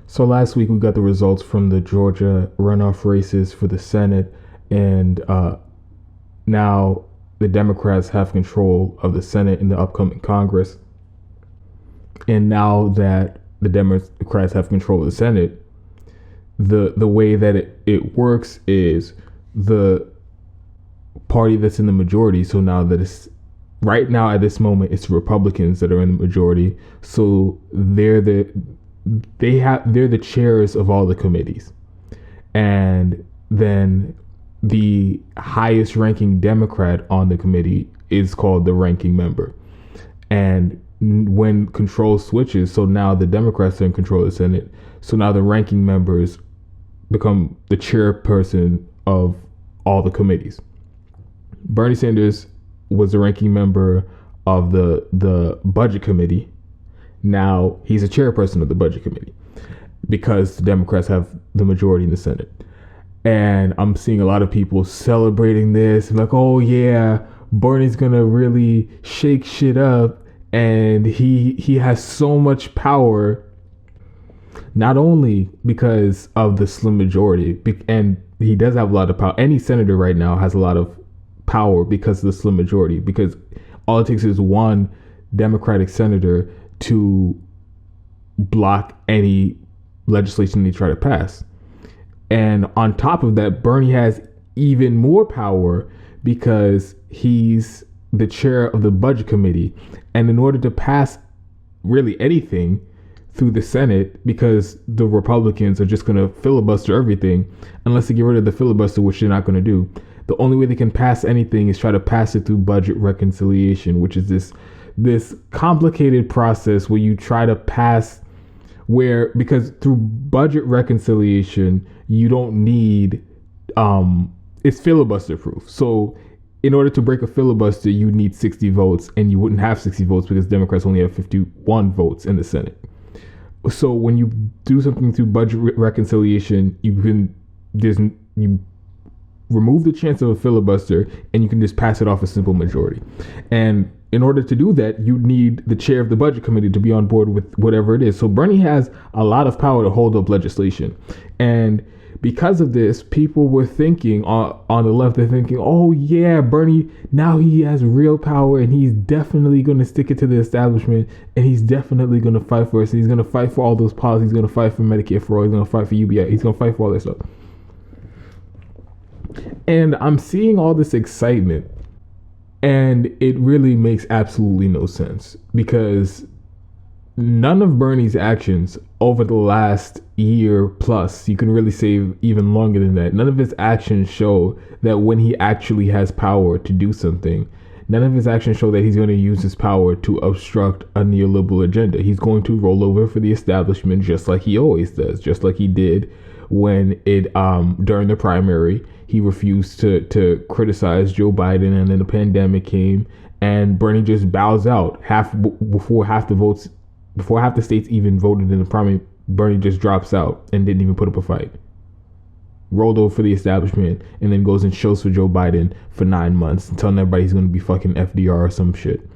So last week we got the results from the Georgia runoff races for the Senate, and now the Democrats have control of the Senate in the upcoming Congress. And now that the Democrats have control of the Senate, the way that it works is the party that's in the majority. So now that it's right now at this moment, it's Republicans that are in the majority. So they're the chairs of all the committees, and then the highest ranking Democrat on the committee is called the ranking member. And when control switches, so now the Democrats are in control of the Senate, so now the ranking members become the chairperson of all the committees. Bernie Sanders was the ranking member of the budget committee. Now he's a chairperson of the budget committee because the Democrats have the majority in the Senate. And I'm seeing a lot of people celebrating this, like, oh yeah, Bernie's gonna really shake shit up, and he has so much power, not only because of the slim majority, and he does have a lot of power. Any senator right now has a lot of power because of the slim majority, because all it takes is one Democratic senator to block any legislation they try to pass. And on top of that, Bernie has even more power because he's the chair of the budget committee. And in order to pass really anything through the Senate, because the Republicans are just going to filibuster everything, unless they get rid of the filibuster, which they're not going to do. The only way they can pass anything is try to pass it through budget reconciliation, which is this complicated process where you try to pass because through budget reconciliation, you don't need, it's filibuster proof. So in order to break a filibuster, you need 60 votes, and you wouldn't have 60 votes because Democrats only have 51 votes in the Senate. So when you do something through budget reconciliation, you remove the chance of a filibuster, and you can just pass it off a simple majority. And in order to do that, you need the chair of the budget committee to be on board with whatever it is. So Bernie has a lot of power to hold up legislation. And because of this, people were thinking on the left, they're thinking, oh yeah, Bernie, now he has real power, and he's definitely going to stick it to the establishment, and he's definitely going to fight for us. And he's going to fight for all those policies. He's going to fight for Medicare for all. He's going to fight for UBI. He's going to fight for all that stuff. And I'm seeing all this excitement, and it really makes absolutely no sense, because none of Bernie's actions over the last year plus, you can really say even longer than that, none of his actions show that when he actually has power to do something, none of his actions show that he's going to use his power to obstruct a neoliberal agenda. He's going to roll over for the establishment, just like he always does, just like he did when during the primary. He refused to criticize Joe Biden, and then the pandemic came, and Bernie just bows out before half the states even voted in the primary. Bernie just drops out and didn't even put up a fight. Rolled over for the establishment, and then goes and shows for Joe Biden for 9 months and telling everybody he's going to be fucking FDR or some shit.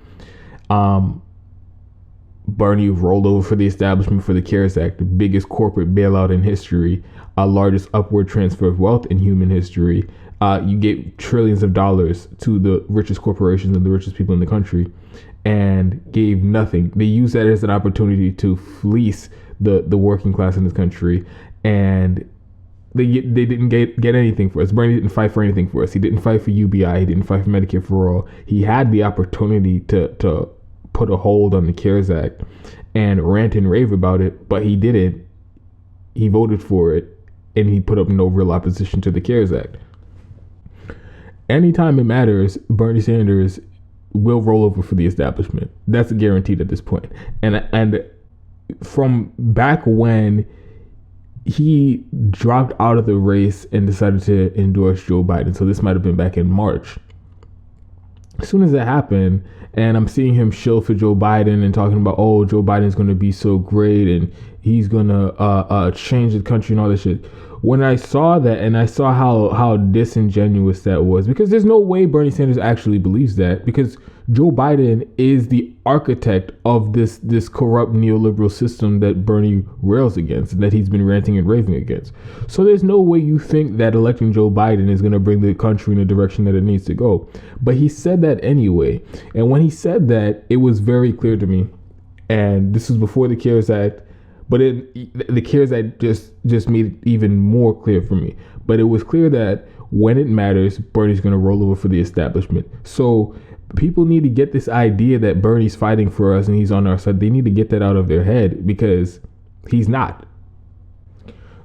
Bernie rolled over for the establishment for the CARES Act, the biggest corporate bailout in history, largest upward transfer of wealth in human history. You gave trillions of dollars to the richest corporations and the richest people in the country, and gave nothing. They used that as an opportunity to fleece the working class in this country, and they didn't get anything for us. Bernie didn't fight for anything for us. He didn't fight for UBI. He didn't fight for Medicare for all. He had the opportunity to put a hold on the CARES Act and rant and rave about it, but he didn't. He voted for it, and he put up no real opposition to the CARES Act. Anytime it matters, Bernie Sanders will roll over for the establishment. That's guaranteed at this point. And from back when he dropped out of the race and decided to endorse Joe Biden, so this might have been back in March. As soon as that happened, and I'm seeing him shill for Joe Biden and talking about, oh, Joe Biden's going to be so great, and he's gonna change the country and all this shit. When I saw that and I saw how disingenuous that was, because there's no way Bernie Sanders actually believes that, because Joe Biden is the architect of this corrupt neoliberal system that Bernie rails against and that he's been ranting and raving against. So there's no way you think that electing Joe Biden is going to bring the country in the direction that it needs to go. But he said that anyway. And when he said that, it was very clear to me. And this was before the CARES Act. But the CARES Act just made it even more clear for me. But it was clear that when it matters, Bernie's going to roll over for the establishment. So people need to get this idea that Bernie's fighting for us and he's on our side. They need to get that out of their head, because he's not.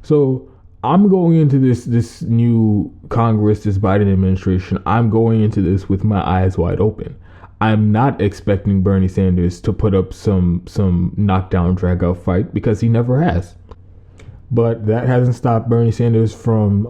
So I'm going into this new Congress, this Biden administration. I'm going into this with my eyes wide open. I'm not expecting Bernie Sanders to put up some knockdown, drag out fight, because he never has. But that hasn't stopped Bernie Sanders from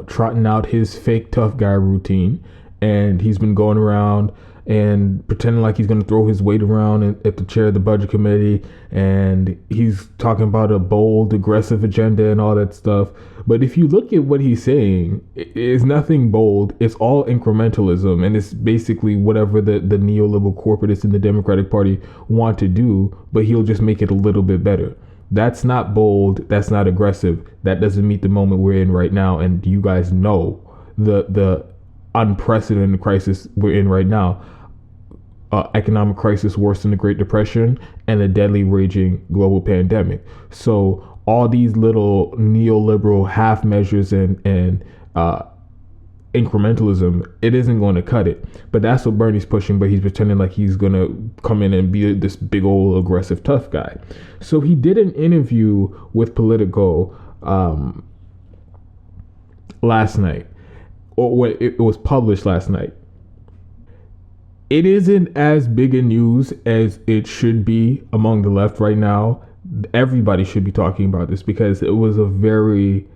trotting out his fake tough guy routine. And he's been going around and pretending like he's going to throw his weight around at the chair of the budget committee. And he's talking about a bold, aggressive agenda and all that stuff. But if you look at what he's saying, it's nothing bold. It's all incrementalism. And it's basically whatever the neoliberal corporatists in the Democratic Party want to do, but he'll just make it a little bit better. That's not bold. That's not aggressive. That doesn't meet the moment we're in right now. And you guys know the unprecedented crisis we're in right now. Economic crisis worse than the Great Depression and a deadly raging global pandemic. So all these little neoliberal half measures and incrementalism, it isn't going to cut it. But that's what Bernie's pushing, but he's pretending like he's going to come in and be this big old aggressive tough guy. So he did an interview with Politico last night, or it was published last night. It isn't as big a news as it should be among the left right now. Everybody should be talking about this because it was a very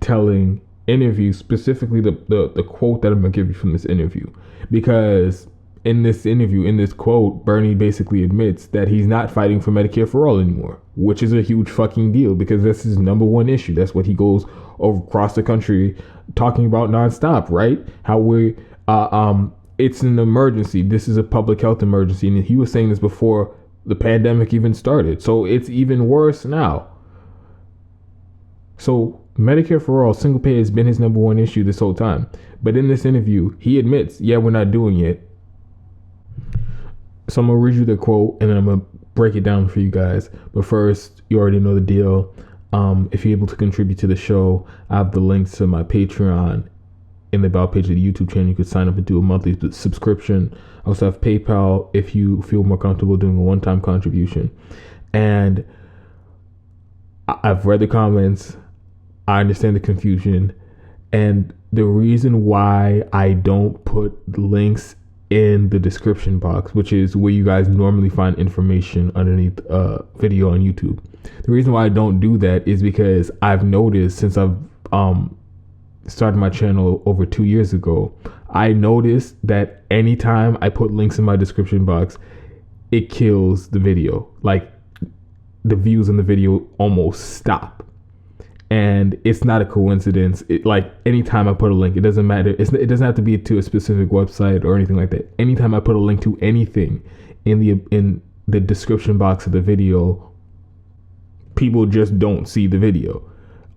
telling interview, specifically the quote that I'm going to give you from this interview. Because in this interview, in this quote, Bernie basically admits that he's not fighting for Medicare for all anymore, which is a huge fucking deal because that's his number one issue. That's what he goes over across the country talking about nonstop, right? How it's an emergency. This is a public health emergency. And he was saying this before the pandemic even started. So it's even worse now. So Medicare for all, single pay, has been his number one issue this whole time. But in this interview, he admits, yeah, we're not doing it. So I'm going to read you the quote and then I'm going to break it down for you guys. But first, you already know the deal. If you're able to contribute to the show, I have the links to my Patreon in the about page of the YouTube channel. You could sign up and do a monthly subscription. I also have PayPal if you feel more comfortable doing a one-time contribution. And I've read the comments. I understand the confusion. And the reason why I don't put links in the description box, which is where you guys normally find information underneath a video on YouTube. The reason why I don't do that is because I've noticed since I've started my channel over 2 years ago, I noticed that anytime I put links in my description box, it kills the video. Like the views on the video almost stop. And it's not a coincidence. Like anytime I put a link, it doesn't matter. It doesn't have to be to a specific website or anything like that. Anytime I put a link to anything in the description box of the video, people just don't see the video.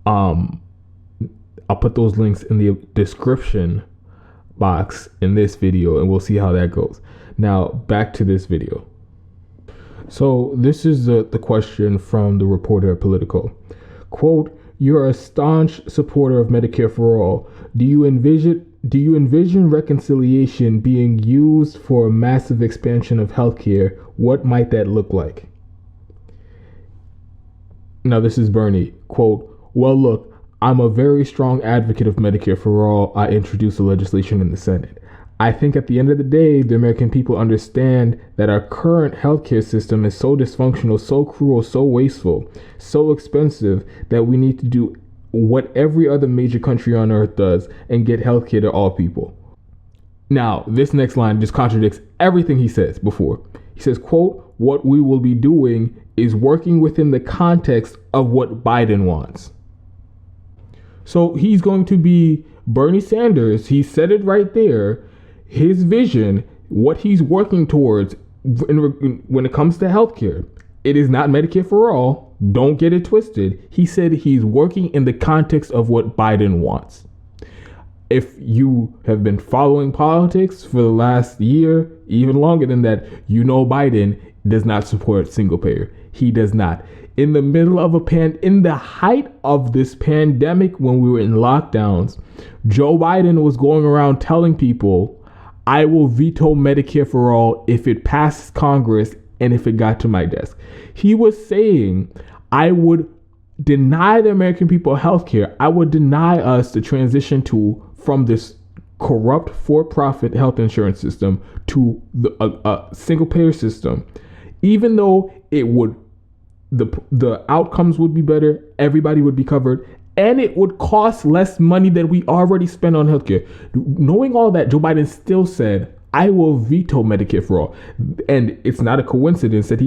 I'll put those links in the description box in this video and we'll see how that goes. Now back to this video. So this is the question from the reporter at Politico. Quote, "You're a staunch supporter of Medicare for all. Do you envision reconciliation being used for a massive expansion of healthcare? What might that look like?" Now this is Bernie. Quote, "Well, look, I'm a very strong advocate of Medicare for all. I introduced the legislation in the Senate. I think at the end of the day, the American people understand that our current healthcare system is so dysfunctional, so cruel, so wasteful, so expensive that we need to do what every other major country on earth does and get healthcare to all people." Now, this next line just contradicts everything he says before. He says, quote, "What we will be doing is working within the context of what Biden wants. So he's going to be Bernie Sanders. He said it right there. His vision, what he's working towards when it comes to healthcare, it is not Medicare for all. Don't get it twisted. He said he's working in the context of what Biden wants. If you have been following politics for the last year, even longer than that, you know Biden does not support single payer. He does not. In the middle of in the height of this pandemic, when we were in lockdowns, Joe Biden was going around telling people, I will veto Medicare for all if it passes Congress and if it got to my desk. He was saying, I would deny the American people health care. I would deny us the transition from this corrupt for-profit health insurance system to a single payer system, even though it would, the outcomes would be better, everybody would be covered, and it would cost less money than we already spend on healthcare. Knowing all that, Joe Biden still said, I will veto Medicare for all. And it's not a coincidence that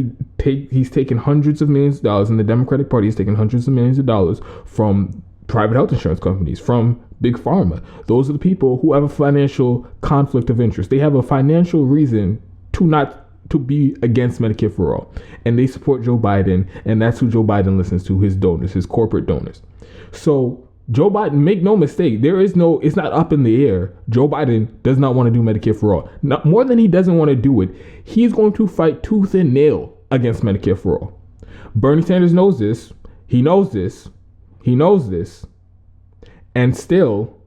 he's taken hundreds of millions of dollars, and the Democratic Party has taken hundreds of millions of dollars from private health insurance companies, from Big Pharma. Those are the people who have a financial conflict of interest. They have a financial reason to be against Medicare for all. And they support Joe Biden, and that's who Joe Biden listens to, his donors, his corporate donors. So Joe Biden, make no mistake, it's not up in the air. Joe Biden does not want to do Medicare for all. Not more than he doesn't want to do it. He's going to fight tooth and nail against Medicare for all. Bernie Sanders knows this. He knows this. And still,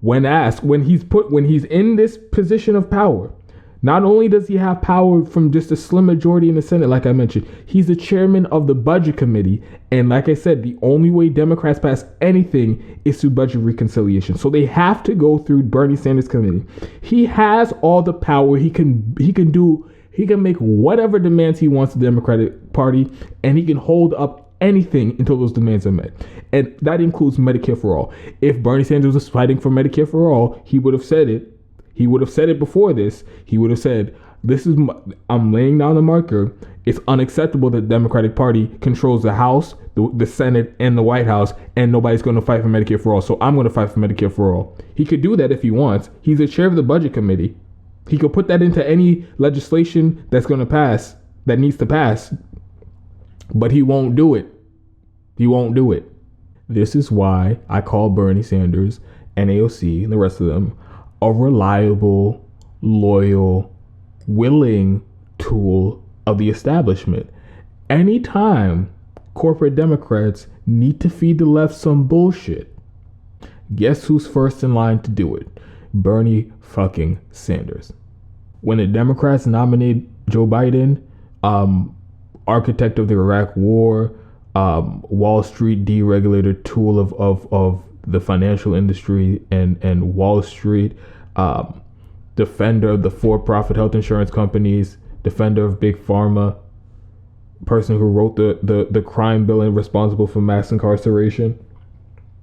when asked, when he's in this position of power, not only does he have power from just a slim majority in the Senate, like I mentioned, he's the chairman of the Budget Committee. And like I said, the only way Democrats pass anything is through budget reconciliation. So they have to go through Bernie Sanders' committee. He has all the power. He can make whatever demands he wants to the Democratic Party, and he can hold up anything until those demands are met. And that includes Medicare for all. If Bernie Sanders was fighting for Medicare for all, he would have said it. He would have said it before this. He would have said, I'm laying down the marker. It's unacceptable that the Democratic Party controls the House, the Senate, and the White House, and nobody's going to fight for Medicare for all. So I'm going to fight for Medicare for all. He could do that if he wants. He's the chair of the Budget Committee. He could put that into any legislation that's going to pass, that needs to pass. But he won't do it. He won't do it. This is why I call Bernie Sanders and AOC and the rest of them a reliable, loyal, willing tool of the establishment. Anytime corporate Democrats need to feed the left some bullshit, guess who's first in line to do it? Bernie fucking Sanders. When the Democrats nominate Joe Biden, architect of the Iraq War, Wall Street deregulator, tool of the financial industry and Wall Street, defender of the for-profit health insurance companies, defender of Big Pharma, person who wrote the crime bill and responsible for mass incarceration.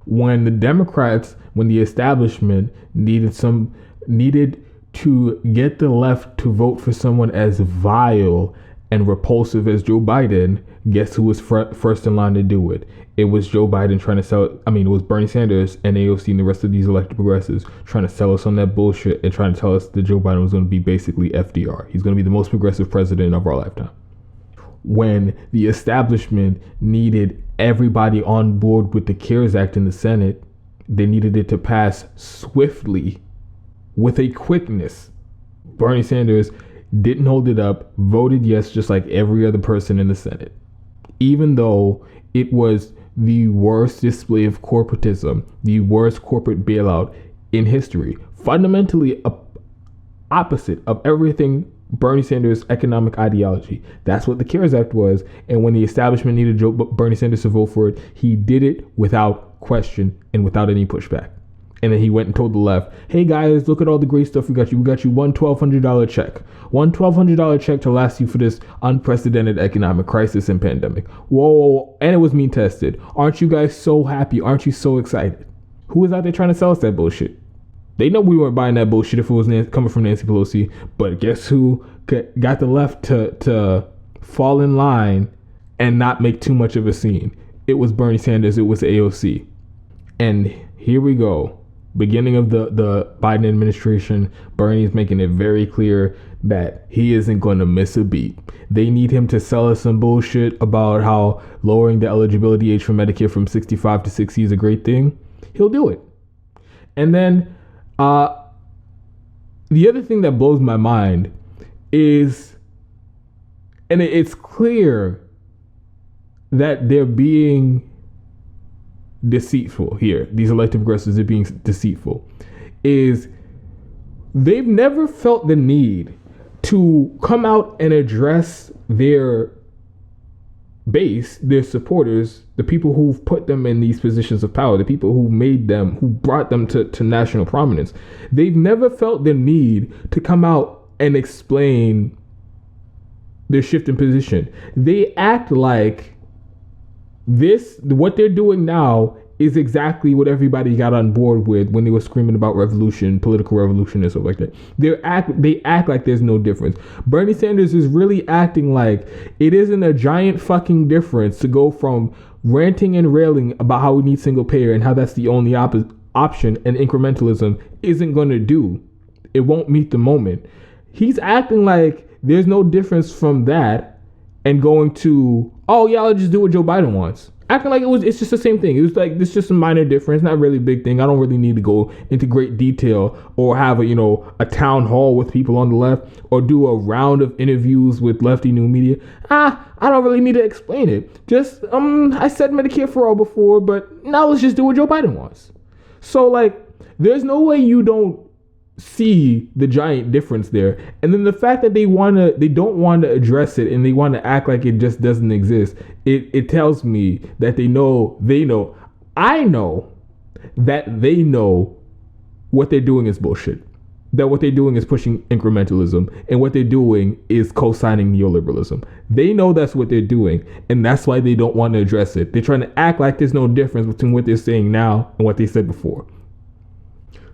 When the establishment needed to get the left to vote for someone as vile and repulsive as Joe Biden, guess who was first in line to do it? It was Joe Biden it was Bernie Sanders and AOC and the rest of these elected progressives trying to sell us on that bullshit and trying to tell us that Joe Biden was going to be basically FDR. He's going to be the most progressive president of our lifetime. When the establishment needed everybody on board with the CARES Act in the Senate, they needed it to pass swiftly with a quickness. Bernie Sanders didn't hold it up, voted yes, just like every other person in the Senate. Even though it was the worst display of corporatism, the worst corporate bailout in history, fundamentally opposite of everything Bernie Sanders' economic ideology. That's what the CARES Act was. And when the establishment needed Bernie Sanders to vote for it, he did it without question and without any pushback. And then he went and told the left, hey guys, look at all the great stuff we got you. We got you one $1,200 check. One $1,200 check to last you for this unprecedented economic crisis and pandemic. Whoa, and it was mean tested. Aren't you guys so happy? Aren't you so excited? Who was out there trying to sell us that bullshit? They know we weren't buying that bullshit if it was coming from Nancy Pelosi. But guess who got the left to fall in line and not make too much of a scene. It was Bernie Sanders, it was AOC. And here we go. Beginning of the Biden administration, Bernie's making it very clear that he isn't going to miss a beat. They need him to sell us some bullshit about how lowering the eligibility age for Medicare from 65 to 60 is a great thing. He'll do it. And then the other thing that blows my mind is, and it's clear that they're being deceitful here. These elected progressives are being deceitful. Is they've never felt the need to come out and address their base, their supporters, the people who've put them in these positions of power, the people who made them, who brought them to national prominence. They've never felt the need to come out and explain their shift in position. They act like what they're doing now is exactly what everybody got on board with when they were screaming about revolution, political revolution and stuff like that. They act like there's no difference. Bernie Sanders is really acting like it isn't a giant fucking difference to go from ranting and railing about how we need single payer and how that's the only option and incrementalism isn't going to do. It won't meet the moment. He's acting like there's no difference from that and going to, oh yeah, I'll just do what Joe Biden wants. Acting like it's just the same thing. It was like, it's just a minor difference, not really a big thing. I don't really need to go into great detail or have a town hall with people on the left or do a round of interviews with lefty new media. I don't really need to explain it. Just, I said Medicare for all before, but now let's just do what Joe Biden wants. So like, there's no way you don't see the giant difference there. And then the fact that they don't want to address it and they want to act like it just doesn't exist, it tells me that I know that they know what they're doing is bullshit, that what they're doing is pushing incrementalism, and what they're doing is co-signing neoliberalism. They know that's what they're doing, and that's why they don't want to address it. They're trying to act like there's no difference between what they're saying now and what they said before.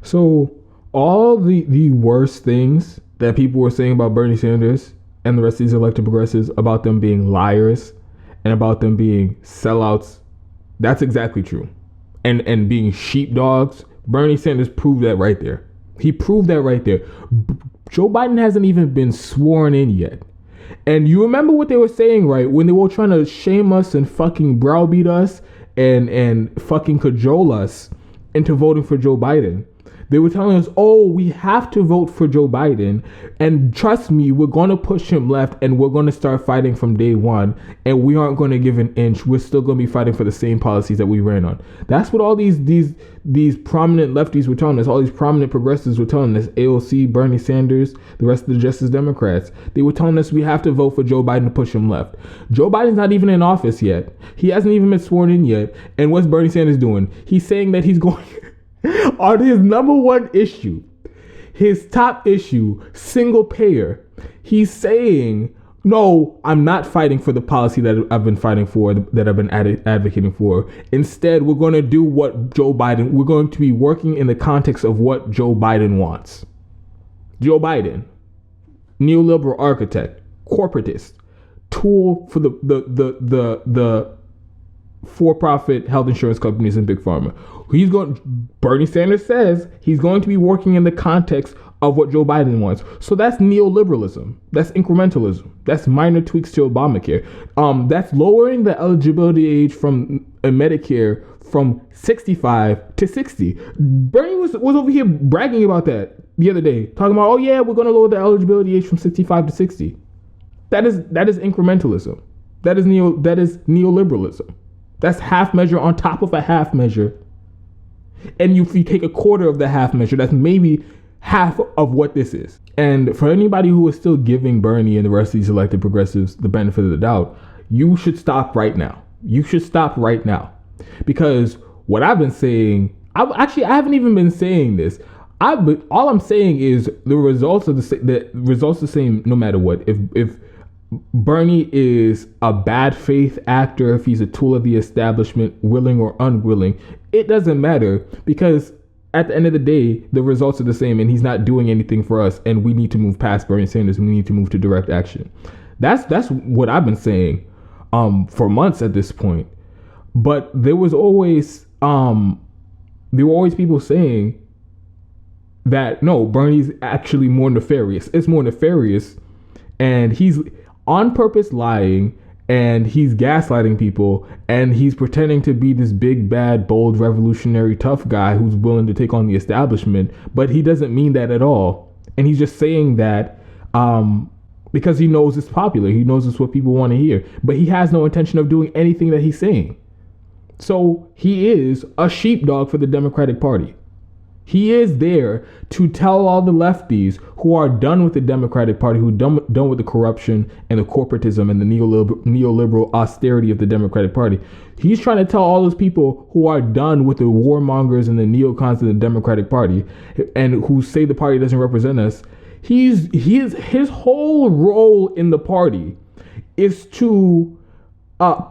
So all the worst things that people were saying about Bernie Sanders and the rest of these elected progressives, about them being liars and about them being sellouts, that's exactly true. And being sheepdogs, Bernie Sanders proved that right there. He proved that right there. Joe Biden hasn't even been sworn in yet. And you remember what they were saying, right? When they were trying to shame us and fucking browbeat us and fucking cajole us into voting for Joe Biden. They were telling us, oh, we have to vote for Joe Biden. And trust me, we're going to push him left and we're going to start fighting from day one. And we aren't going to give an inch. We're still going to be fighting for the same policies that we ran on. That's what all these prominent lefties were telling us. All these prominent progressives were telling us. AOC, Bernie Sanders, the rest of the Justice Democrats. They were telling us we have to vote for Joe Biden to push him left. Joe Biden's not even in office yet. He hasn't even been sworn in yet. And what's Bernie Sanders doing? He's saying that he's going on his number one issue, his top issue, single payer. He's saying, no, I'm not fighting for the policy that I've been fighting for, that I've been advocating for. Instead, we're going to do what Joe Biden, we're going to be working in the context of what Joe Biden wants. Joe Biden, neoliberal architect, corporatist, tool for the for-profit health insurance companies and big pharma. Bernie Sanders says he's going to be working in the context of what Joe Biden wants. So that's neoliberalism. That's incrementalism. That's minor tweaks to Obamacare. That's lowering the eligibility age from Medicare from 65 to 60. Bernie was over here bragging about that the other day, talking about, oh yeah, we're going to lower the eligibility age from 65 to 60. That is incrementalism. That is neoliberalism. That's half measure on top of a half measure. And if you take a quarter of the half measure, that's maybe half of what this is. And for anybody who is still giving Bernie and the rest of these elected progressives the benefit of the doubt, you should stop right now. You should stop right now. Because what I've been saying, I haven't even been saying this. All I'm saying is the results are the same no matter what. If Bernie is a bad faith actor, if he's a tool of the establishment, willing or unwilling, it doesn't matter, because at the end of the day, the results are the same and he's not doing anything for us, and we need to move past Bernie Sanders and we need to move to direct action. That's what I've been saying. for months at this point. But there were always people saying that no, Bernie's actually more nefarious. It's more nefarious, and he's on purpose lying, and he's gaslighting people, and he's pretending to be this big, bad, bold, revolutionary, tough guy who's willing to take on the establishment, but he doesn't mean that at all. And he's just saying that because he knows it's popular. He knows it's what people want to hear, but he has no intention of doing anything that he's saying. So he is a sheepdog for the Democratic Party. He is there to tell all the lefties who are done with the Democratic Party, who done with the corruption and the corporatism and the neoliberal austerity of the Democratic Party. He's trying to tell all those people who are done with the warmongers and the neocons of the Democratic Party and who say the party doesn't represent us. His whole role in the party is to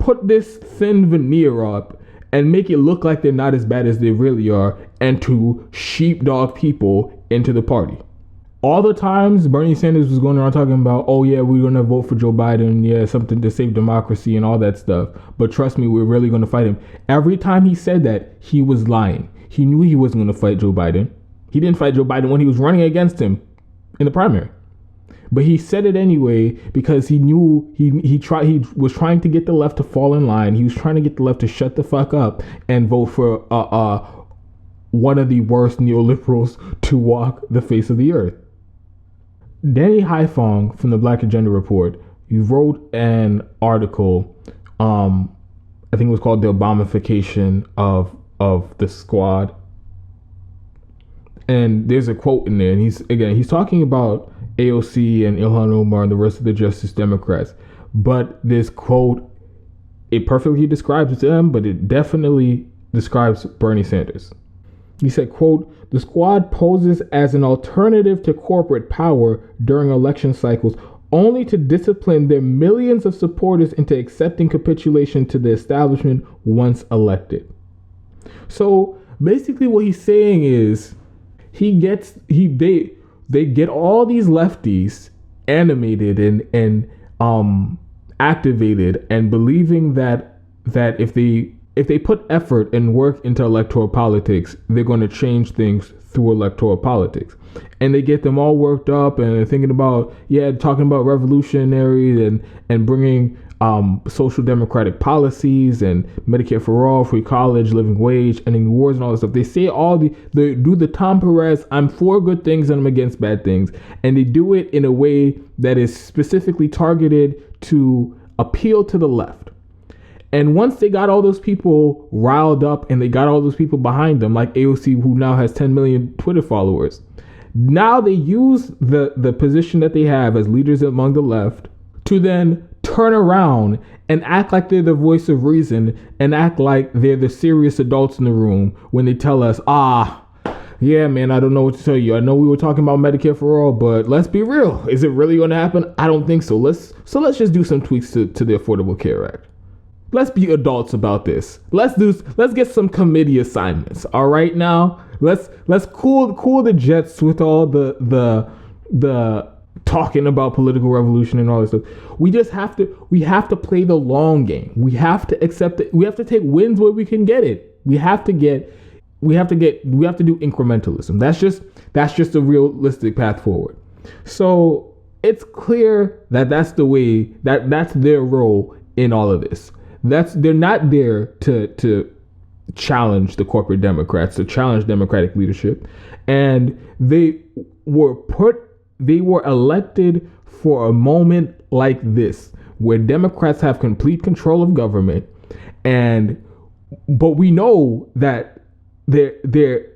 put this thin veneer up and make it look like they're not as bad as they really are, and to sheepdog people into the party. All the times Bernie Sanders was going around talking about, oh yeah, we're going to vote for Joe Biden, yeah, something to save democracy and all that stuff, but trust me, we're really going to fight him. Every time he said that, he was lying. He knew he wasn't going to fight Joe Biden. He didn't fight Joe Biden when he was running against him in the primary. But he said it anyway because he knew he was trying to get the left to fall in line. He was trying to get the left to shut the fuck up and vote for one of the worst neoliberals to walk the face of the earth. Danny Haifong from the Black Agenda Report, he wrote an article, I think it was called The Obamification of the Squad. And there's a quote in there, and he's talking about AOC and Ilhan Omar and the rest of the Justice Democrats. But this quote, it perfectly describes them, but it definitely describes Bernie Sanders. He said, quote, "The squad poses as an alternative to corporate power during election cycles only to discipline their millions of supporters into accepting capitulation to the establishment once elected." So basically what he's saying is they get all these lefties animated and activated and believing that if they put effort and work into electoral politics, they're going to change things through electoral politics. And they get them all worked up and they're thinking about, talking about revolutionary and bringing social democratic policies and Medicare for all, free college, living wage, ending wars and all this stuff. They say they do the Tom Perez, I'm for good things and I'm against bad things. And they do it in a way that is specifically targeted to appeal to the left. And once they got all those people riled up and they got all those people behind them, like AOC, who now has 10 million Twitter followers, now they use the position that they have as leaders among the left to then turn around and act like they're the voice of reason and act like they're the serious adults in the room when they tell us, yeah, man, I don't know what to tell you. I know we were talking about Medicare for all, but let's be real. Is it really going to happen? I don't think so. Let's just do some tweaks to the Affordable Care Act. Let's be adults about this. Let's get some committee assignments. All right, now let's cool the jets with all the talking about political revolution and all this stuff. We have to play the long game. We have to accept it. We have to take wins where we can get it. We have to do incrementalism. That's just a realistic path forward. So it's clear that that's the way that's their role in all of this. They're not there to challenge the corporate Democrats, to challenge Democratic leadership. And they were elected for a moment like this, where Democrats have complete control of government. But we know that the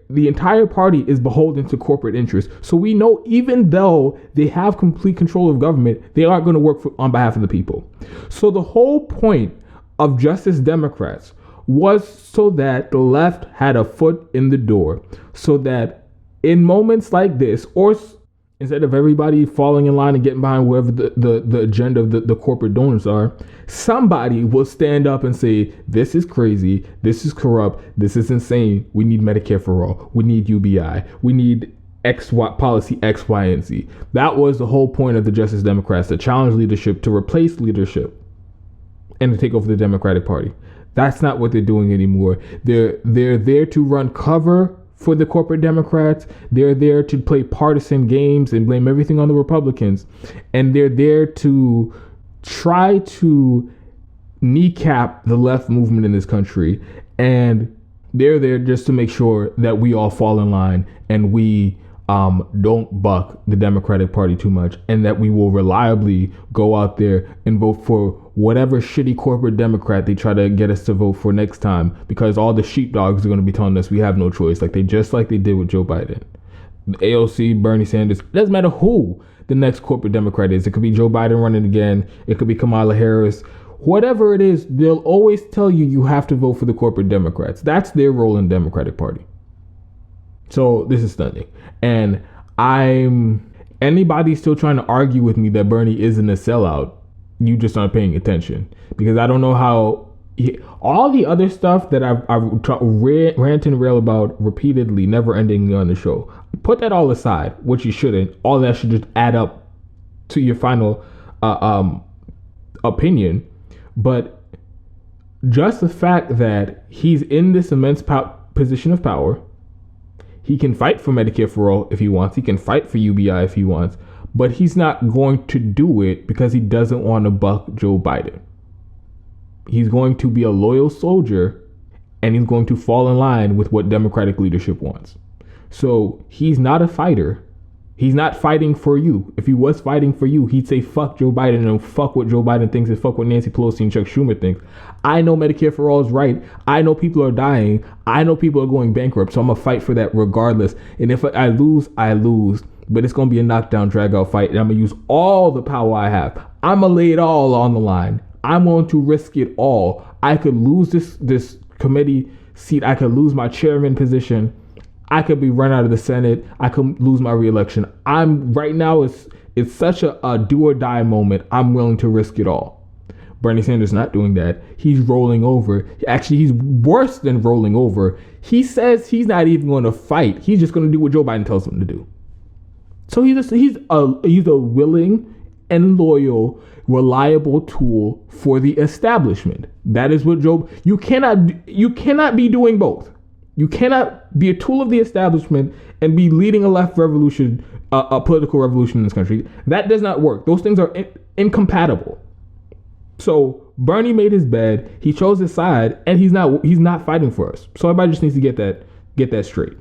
entire party is beholden to corporate interests. So we know even though they have complete control of government, they aren't going to work on behalf of the people. So the whole point of Justice Democrats was so that the left had a foot in the door, so that in moments like this, or instead of everybody falling in line and getting behind whatever the agenda of the corporate donors are, somebody will stand up and say, this is crazy, this is corrupt, this is insane, we need Medicare for all, we need UBI, we need policy X, Y, and Z. That was the whole point of the Justice Democrats, to challenge leadership, to replace leadership. and to take over the Democratic Party. That's not what they're doing anymore. They're there to run cover for the corporate Democrats. They're there to play partisan games and blame everything on the Republicans. And they're there to try to kneecap the left movement in this country. And they're there just to make sure that we all fall in line and we don't buck the Democratic Party too much, and that we will reliably go out there and vote for whatever shitty corporate Democrat they try to get us to vote for next time, because all the sheepdogs are going to be telling us we have no choice, like they did with Joe Biden. The AOC, Bernie Sanders, it doesn't matter who the next corporate Democrat is. It could be Joe Biden running again. It could be Kamala Harris. Whatever it is, they'll always tell you have to vote for the corporate Democrats. That's their role in the Democratic Party. So this is stunning. And anybody still trying to argue with me that Bernie isn't a sellout, you just aren't paying attention. Because I don't know how all the other stuff that I've rant and rail about repeatedly, never ending on the show, put that all aside, which you shouldn't. All that should just add up to your final opinion. But just the fact that he's in this immense position of power, he can fight for Medicare for all if he wants. He can fight for UBI if he wants. But he's not going to do it because he doesn't want to buck Joe Biden. He's going to be a loyal soldier, and he's going to fall in line with what Democratic leadership wants. So he's not a fighter. He's not fighting for you. If he was fighting for you, he'd say fuck Joe Biden and fuck what Joe Biden thinks and fuck what Nancy Pelosi and Chuck Schumer thinks. I know Medicare for all is right. I know people are dying. I know people are going bankrupt. So I'm going to fight for that regardless. And if I lose, I lose. But it's going to be a knockdown, drag out fight. And I'm going to use all the power I have. I'm going to lay it all on the line. I'm going to risk it all. I could lose this committee seat. I could lose my chairman position. I could be run out of the Senate. I could lose my reelection. Right now, it's such a do or die moment. I'm willing to risk it all. Bernie Sanders not doing that. He's rolling over. Actually, he's worse than rolling over. He says he's not even going to fight. He's just going to do what Joe Biden tells him to do. So he's a willing and loyal, reliable tool for the establishment. That is what you cannot be doing both. You cannot be a tool of the establishment and be leading a left revolution, a political revolution in this country. That does not work. Those things are incompatible. So Bernie made his bed. He chose his side, and he's not fighting for us. So everybody just needs to get that straight.